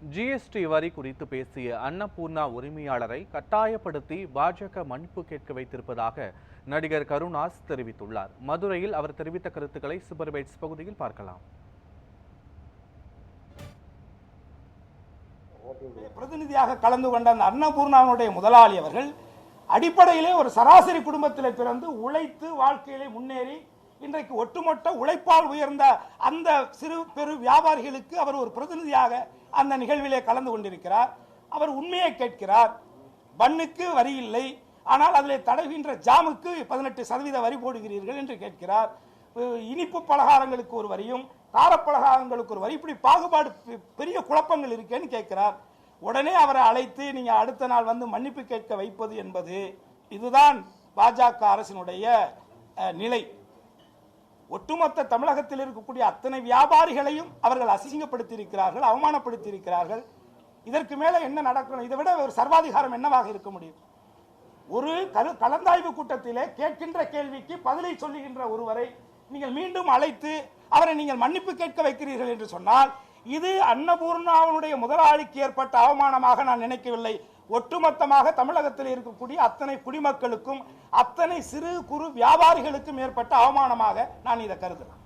GST வரி குறித்து பேசிய அன்னபூர்ணா உரிமையாளரை கட்டாயப்படுத்தி பாஜக மன்னிப்பு கேட்க வைத்திருப்பதாக நடிகர் கருணாஸ் தெரிவித்துள்ளார். மதுரையில் அவர் தெரிவித்த கருத்துக்களை சூப்பர்பைட்ஸ் பகுதியில் பார்க்கலாம். பிரதிநிதியாக கலந்து கொண்ட அந்த அன்னபூர்ணாவுடைய முதலாளி அவர்கள் அடிப்படையிலே ஒரு சராசரி குடும்பத்தில் பிறந்து உழைத்து வாழ்க்கையிலே முன்னேறி இன்றைக்கு ஒட்டுமொத்த உழைப்பால் உயர்ந்த அந்த சிறு பெரு வியாபாரிகளுக்கு அவர் ஒரு பிரதிநிதியாக அந்த நிகழ்விலே கலந்து கொண்டிருக்கிறார். அவர் உண்மையை கேட்கிறார். பன்னுக்கு வரி இல்லை, ஆனால் அதில் தடவுகின்ற ஜாமுக்கு 18% வரி போடுகிறீர்கள் என்று கேட்கிறார். இனிப்பு பலகாரங்களுக்கு ஒரு வரியும் காரப்பலகாரங்களுக்கு ஒரு வரி, இப்படி பாகுபாடு பெரிய குழப்பங்கள் இருக்கேன்னு கேட்கிறார். உடனே அவரை அழைத்து நீங்க அடுத்த நாள் வந்து மன்னிப்பு கேட்க வைப்பது என்பது இதுதான் பாஜக அரசினுடைய நிலை. ஒட்டுமொத்த தமிழகத்தில் இருக்கக்கூடிய அத்தனை வியாபாரிகளையும் அவர்கள் அசிங்கப்படுத்தி இருக்கிறார்கள், அவமானப்படுத்தி இருக்கிறார்கள். இதற்கு மேல என்ன நடக்கணும்? இதை விட ஒரு சர்வாதிகாரம் என்னவாக இருக்க முடியும்? ஒரு கலந்தாய்வு கூட்டத்திலே கேட்கின்ற கேள்விக்கு பதிலை சொல்லுகின்ற ஒருவரை நீங்கள் மீண்டும் அழைத்து அவரை நீங்கள் மன்னிப்பு கேட்க வைக்கிறீர்கள் என்று சொன்னால் இது அன்னபூர்ணாவுடைய முதலாளிக்கு ஏற்பட்ட அவமானமாக நான் நினைக்கவில்லை. ஒட்டுமொத்தமாக தமிழகத்தில் இருக்கக்கூடிய அத்தனை குடிமக்களுக்கும் அத்தனை சிறு குறு வியாபாரிகளுக்கும் ஏற்பட்ட அவமானமாக நான் இதை கருதுகிறேன்.